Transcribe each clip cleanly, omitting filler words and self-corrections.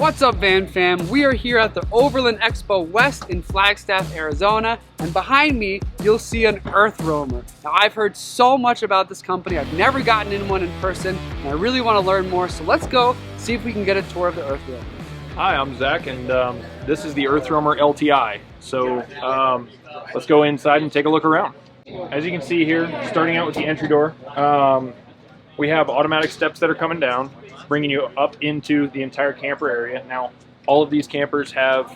What's up, Van Fam? We are here at the Overland Expo West in Flagstaff, Arizona, and behind me you'll see an EarthRoamer. Now, I've heard so much about this company. I've never gotten in one in person, and I really want to learn more, so let's go see if we can get a tour of the EarthRoamer. Hi, I'm Zach, and this is the EarthRoamer LTi. So let's go inside and take a look around. As you can see here, starting out with the entry door, we have automatic steps that are coming down, bringing you up into the entire camper area. Now, all of these campers have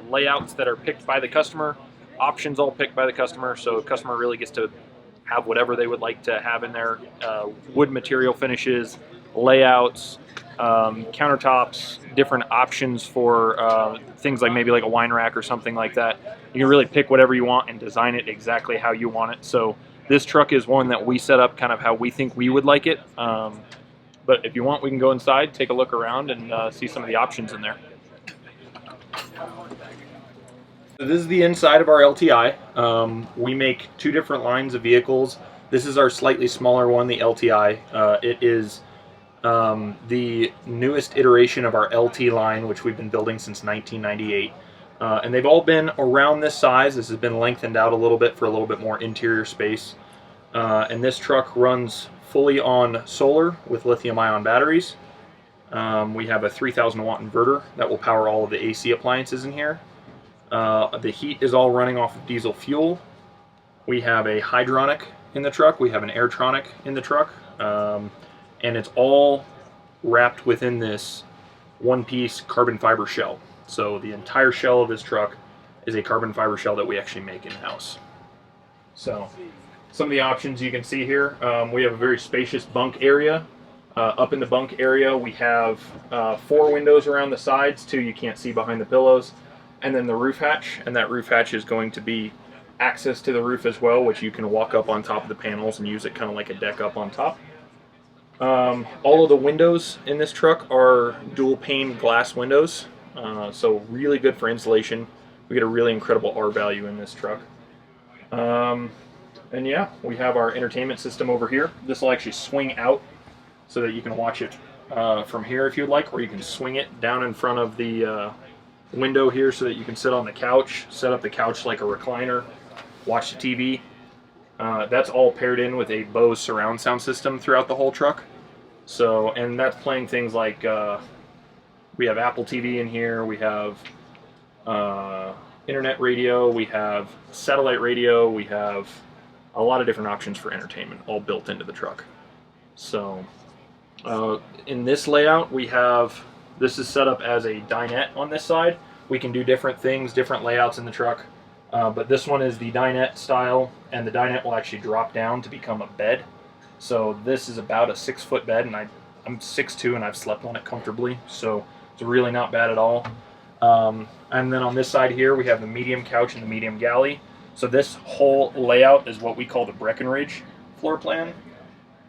layouts that are picked by the customer, options all picked by the customer, so the customer really gets to have whatever they would like to have in there. Wood material finishes, layouts, countertops, different options for things like maybe like a wine rack or something like that. You can really pick whatever you want and design it exactly how you want it. So this truck is one that we set up kind of how we think we would like it. But if you want, we can go inside, take a look around, and see some of the options in there. So this is the inside of our LTi. We make two different lines of vehicles. This is our slightly smaller one, the LTi. It is the newest iteration of our LT line, which we've been building since 1998. And they've all been around this size. This has been lengthened out a little bit for a little bit more interior space. And this truck runs fully on solar with lithium-ion batteries. We have a 3,000 watt inverter that will power all of the AC appliances in here. The heat is all running off of diesel fuel. We have a hydronic in the truck. We have an airtronic in the truck. And it's all wrapped within this one-piece carbon fiber shell. So the entire shell of this truck is a carbon fiber shell that we actually make in-house. So some of the options you can see here, we have a very spacious bunk area. Up in the bunk area we have 4 windows around the sides, 2 you can't see behind the pillows, and then the roof hatch, and that roof hatch is going to be access to the roof as well, which you can walk up on top of the panels and use it kind of like a deck up on top. All of the windows in this truck are dual pane glass windows, so really good for insulation. We get a really incredible R value in this truck. And yeah, we have our entertainment system over here. This will actually swing out so that you can watch it from here if you'd like, or you can swing it down in front of the window here so that you can sit on the couch, set up the couch like a recliner, watch the TV. That's all paired in with a Bose surround sound system throughout the whole truck. So, and that's playing things like, we have Apple TV in here, we have internet radio, we have satellite radio, we have a lot of different options for entertainment all built into the truck. So in this layout we have, this is set up as a dinette on this side. We can do different things, different layouts in the truck, but this one is the dinette style, and the dinette will actually drop down to become a bed. So this is about a 6-foot bed, and I'm 6'2", and I've slept on it comfortably, so it's really not bad at all. And then on this side here we have the medium couch and the medium galley. So this whole layout is what we call the Breckenridge floor plan.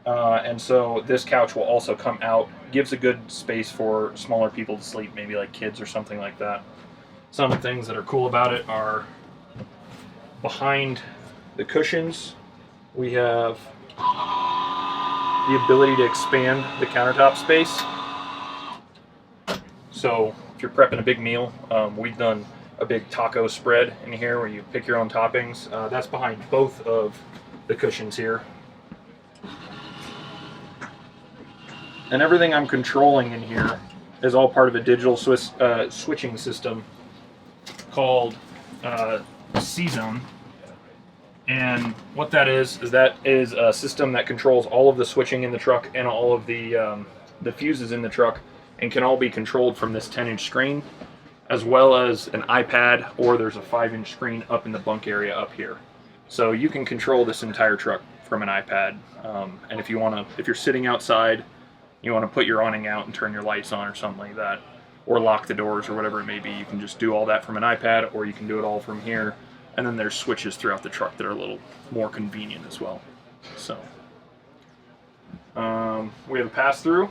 And so this couch will also come out, gives a good space for smaller people to sleep, maybe like kids or something like that. Some of the things that are cool about it are behind the cushions we have the ability to expand the countertop space. So if you're prepping a big meal, we've done a big taco spread in here where you pick your own toppings. That's behind both of the cushions here. And everything I'm controlling in here is all part of a digital switching system called C-Zone. And what that is a system that controls all of the switching in the truck and all of the fuses in the truck, and can all be controlled from this 10-inch screen, as well as an iPad, or there's a 5-inch screen up in the bunk area up here. So you can control this entire truck from an iPad. And if you're sitting outside, you want to put your awning out and turn your lights on or something like that, or lock the doors or whatever it may be, you can just do all that from an iPad, or you can do it all from here. And then there's switches throughout the truck that are a little more convenient as well. So we have a pass-through.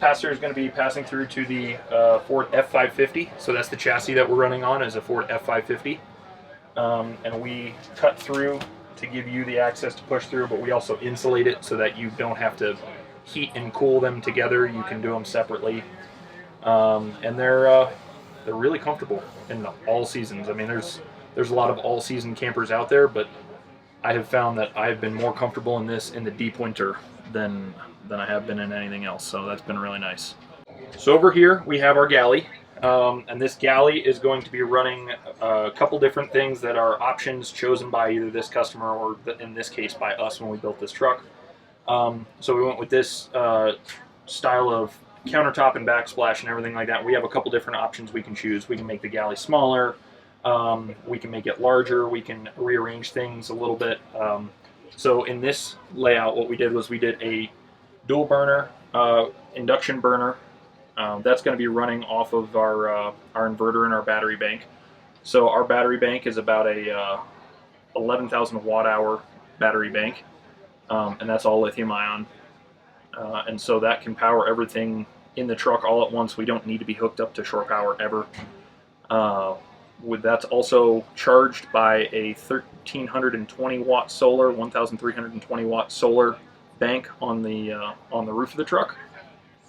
Pass-through is going to be passing through to the Ford F550. So that's the chassis that we're running on, is a Ford F550. And we cut through to give you the access to push through, but we also insulate it so that you don't have to heat and cool them together. You can do them separately. and they're really comfortable in all seasons. I mean, there's a lot of all season campers out there, but I have found that I've been more comfortable in this in the deep winter than I have been in anything else. So that's been really nice. So over here we have our galley, and this galley is going to be running a couple different things that are options chosen by either this customer or in this case by us when we built this truck. So we went with this style of countertop and backsplash and everything like that. We have a couple different options we can choose. We can make the galley smaller, we can make it larger, we can rearrange things a little bit. So in this layout, what we did was we did a dual burner induction burner. That's going to be running off of our inverter and our battery bank. So our battery bank is about a 11,000 watt hour battery bank, and that's all lithium ion. And so that can power everything in the truck all at once. We don't need to be hooked up to shore power ever. That's also charged by a 1,320 watt solar, 1,320 watt solar bank on the roof of the truck,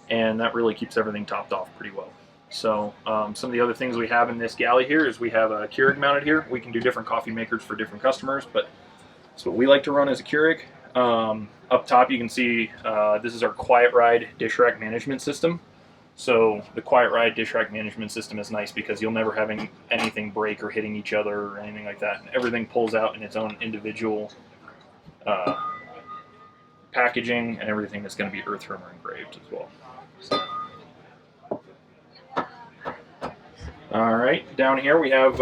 and that really keeps everything topped off pretty well. So some of the other things we have in this galley here is we have a Keurig mounted here. We can do different coffee makers for different customers, but that's what we like to run as a Keurig. Up top you can see this is our Quiet Ride dish rack management system. So the Quiet Ride dish rack management system is nice because you'll never have anything break or hitting each other or anything like that. Everything pulls out in its own individual packaging, and everything is going to be EarthRoamer engraved as well. So. All right, down here we have,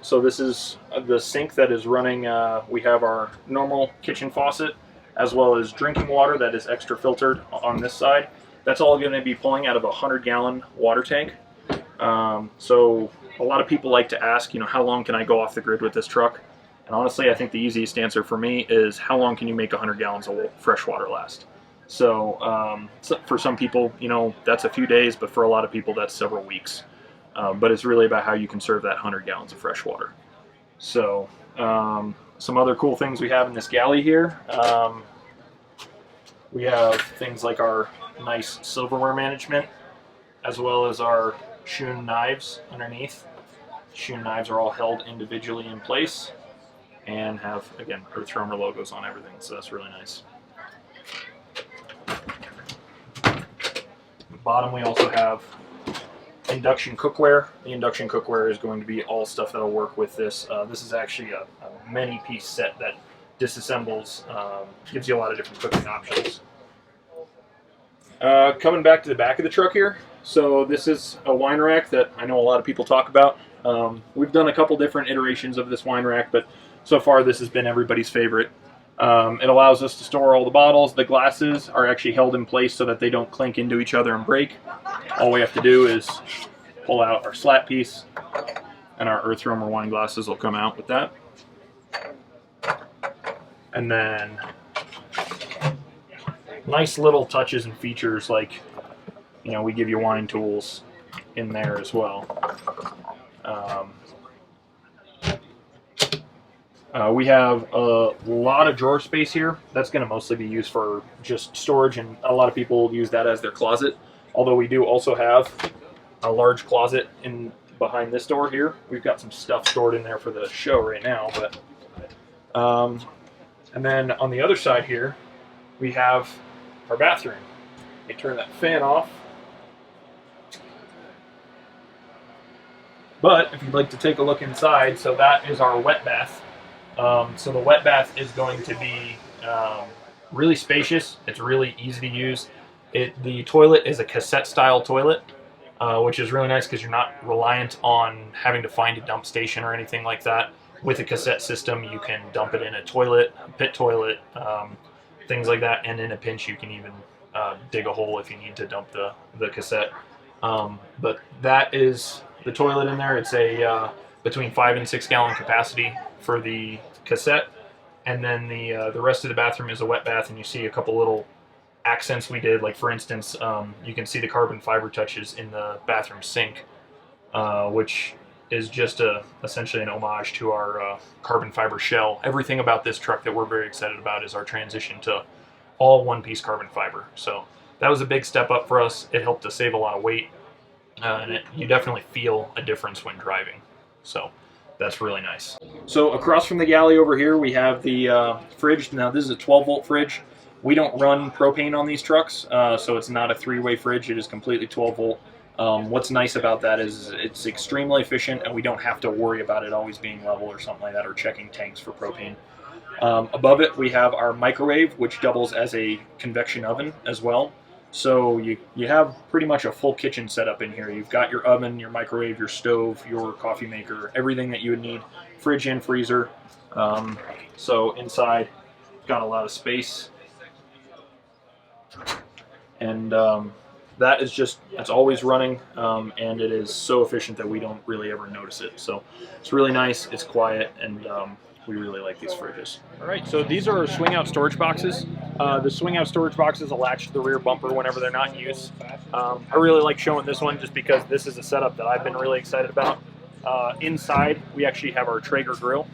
so this is the sink that is running, we have our normal kitchen faucet as well as drinking water that is extra filtered on this side. That's all going to be pulling out of a 100-gallon water tank. So a lot of people like to ask, how long can I go off the grid with this truck? And honestly, I think the easiest answer for me is how long can you make 100 gallons of fresh water last? So, for some people, that's a few days, but for a lot of people, that's several weeks. But it's really about how you conserve that 100 gallons of fresh water. So, some other cool things we have in this galley here. We have things like our nice silverware management, as well as our Shun knives underneath. Shun knives are all held individually in place and have, again, EarthRoamer logos on everything, so that's really nice. At the bottom we also have induction cookware. The induction cookware is going to be all stuff that'll work with this. This is actually a many-piece set that disassembles, gives you a lot of different cooking options. Coming back to the back of the truck here, so this is a wine rack that I know a lot of people talk about. We've done a couple different iterations of this wine rack, but so far this has been everybody's favorite. It allows us to store all the bottles. The glasses are actually held in place so that they don't clink into each other and break. All we have to do is pull out our slat piece, and our EarthRoamer wine glasses will come out with that. And then nice little touches and features like, we give you wine tools in there as well. We have a lot of drawer space here. That's going to mostly be used for just storage, and a lot of people use that as their closet. Although we do also have a large closet in behind this door here. We've got some stuff stored in there for the show right now, but and then on the other side here we have our bathroom. You turn that fan off. But if you'd like to take a look inside, so that is our wet bath. So the wet bath is going to be really spacious. It's really easy to use. The toilet is a cassette style toilet, which is really nice because you're not reliant on having to find a dump station or anything like that. With a cassette system, you can dump it in a toilet, a pit toilet, things like that, and in a pinch you can even dig a hole if you need to dump the cassette. But that is the toilet in there. It's a between 5 and 6 gallon capacity for the cassette, and then the rest of the bathroom is a wet bath, and you see a couple little accents we did. Like for instance, you can see the carbon fiber touches in the bathroom sink, which is just essentially an homage to our carbon fiber shell. Everything about this truck that we're very excited about is our transition to all one-piece carbon fiber. So that was a big step up for us. It helped us save a lot of weight. and you definitely feel a difference when driving. So that's really nice. So across from the galley over here, we have the fridge. Now this is a 12-volt fridge. We don't run propane on these trucks, so it's not a 3-way fridge. It is completely 12-volt. What's nice about that is it's extremely efficient, and we don't have to worry about it always being level or something like that, or checking tanks for propane. Above it, we have our microwave, which doubles as a convection oven as well. So you have pretty much a full kitchen setup in here. You've got your oven, your microwave, your stove, your coffee maker, everything that you would need, fridge and freezer. So inside, got a lot of space. And that is just, it's always running, and it is so efficient that we don't really ever notice it. So it's really nice, it's quiet, and we really like these fridges. All right, so these are swing out storage boxes. The swing out storage boxes will latch to the rear bumper whenever they're not in use. I really like showing this one just because this is a setup that I've been really excited about. Inside, we actually have our Traeger grill.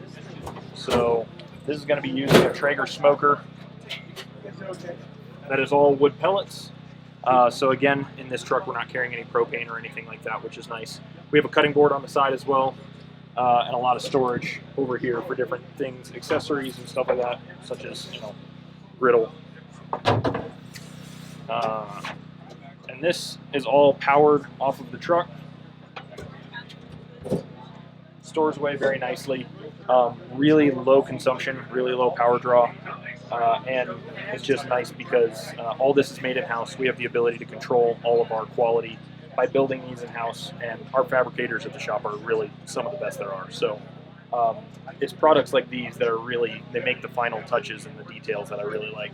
So this is going to be using a Traeger smoker that is all wood pellets. So again, in this truck, we're not carrying any propane or anything like that, which is nice. We have a cutting board on the side as well. And a lot of storage over here for different things, accessories and stuff like that, such as, you know, griddle. And this is all powered off of the truck. Stores away very nicely. Really low consumption, really low power draw. And it's just nice because all this is made in-house. We have the ability to control all of our quality by building these in-house, and our fabricators at the shop are really some of the best there are. So it's products like these that are really, they make the final touches and the details that I really like.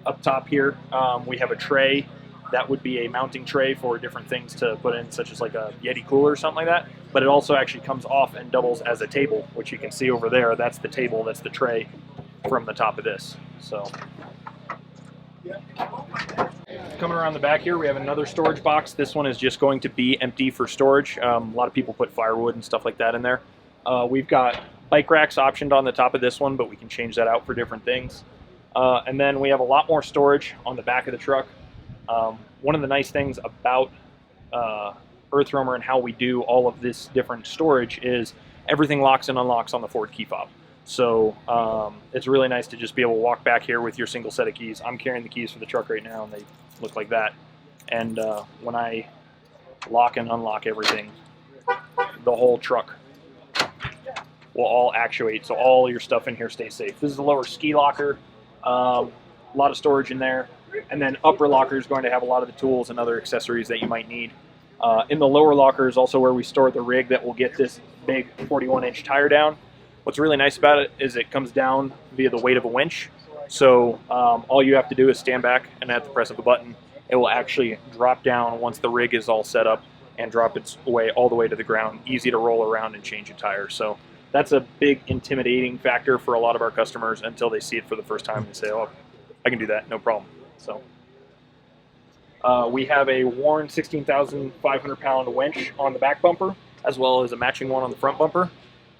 Up top here, we have a tray. That would be a mounting tray for different things to put in, such as like a Yeti cooler or something like that. But it also actually comes off and doubles as a table, which you can see over there. That's the table, that's the tray from the top of this. So coming around the back here, we have another storage box. This one is just going to be empty for storage. A lot of people put firewood and stuff like that in there. We've got bike racks optioned on the top of this one, but we can change that out for different things. And then we have a lot more storage on the back of the truck. One of the nice things about EarthRoamer and how we do all of this different storage is everything locks and unlocks on the forward key fob. So it's really nice to just be able to walk back here with your single set of keys. I'm carrying the keys for the truck right now, and they look like that. And when I lock and unlock everything, the whole truck will all actuate, so all your stuff in here stays safe. This is a lower ski locker, a lot of storage in there. And then upper locker is going to have a lot of the tools and other accessories that you might need. In the lower locker is also where we store the rig that will get this big 41-inch tire down. What's really nice about it is it comes down via the weight of a winch. So all you have to do is stand back, and at the press of a button, it will actually drop down once the rig is all set up and drop its way all the way to the ground. Easy to roll around and change a tire. So that's a big intimidating factor for a lot of our customers until they see it for the first time and they say, oh, I can do that, no problem. So we have a Warren 16,500 pound winch on the back bumper, as well as a matching one on the front bumper.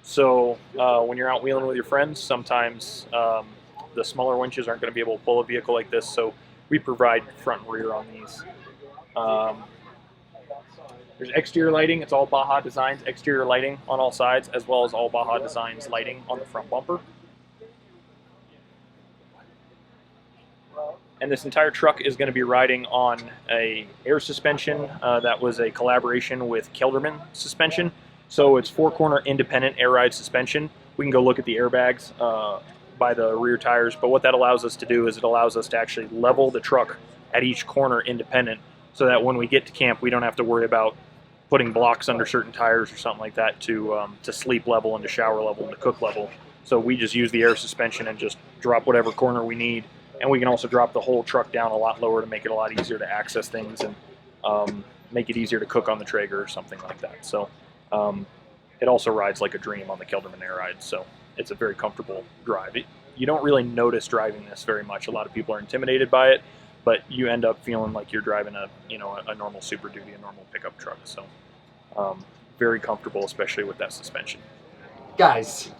So when you're out wheeling with your friends, sometimes the smaller winches aren't going to be able to pull a vehicle like this, so we provide front and rear on these. There's exterior lighting. It's all Baja Designs exterior lighting on all sides, as well as all Baja Designs lighting on the front bumper. And this entire truck is going to be riding on a air suspension that was a collaboration with Kelderman suspension. So it's 4-corner independent air ride suspension. We can go look at the airbags by the rear tires, but what that allows us to do is it allows us to actually level the truck at each corner independent, so that when we get to camp, we don't have to worry about putting blocks under certain tires or something like that to sleep level and to shower level and to cook level. So we just use the air suspension and just drop whatever corner we need. And we can also drop the whole truck down a lot lower to make it a lot easier to access things and make it easier to cook on the Traeger or something like that. So it also rides like a dream on the Kelderman Air Ride, so it's a very comfortable drive. You don't really notice driving this very much. A lot of people are intimidated by it, but you end up feeling like you're driving a normal Super Duty, a normal pickup truck. So very comfortable, especially with that suspension. Guys,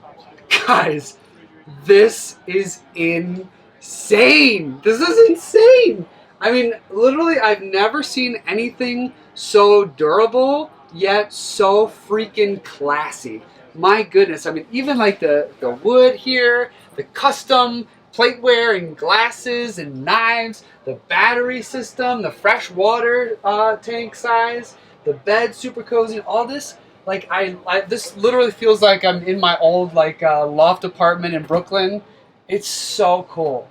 this is insane. This is insane. I mean, literally, I've never seen anything so durable, yet so freaking classy. My goodness, I mean, even like the wood here, the custom plateware and glasses and knives, the battery system, the fresh water tank size, the bed super cozy, all this. Like this literally feels like I'm in my old like loft apartment in Brooklyn. It's so cool.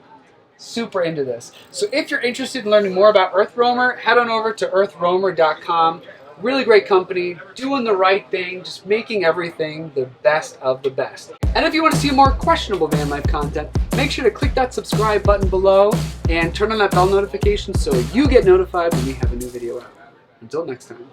Super into this. So if you're interested in learning more about EarthRoamer, head on over to earthroamer.com. Really great company, doing the right thing, just making everything the best of the best. And if you want to see more questionable van life content, make sure to click that subscribe button below and turn on that bell notification so you get notified when we have a new video out. Until next time.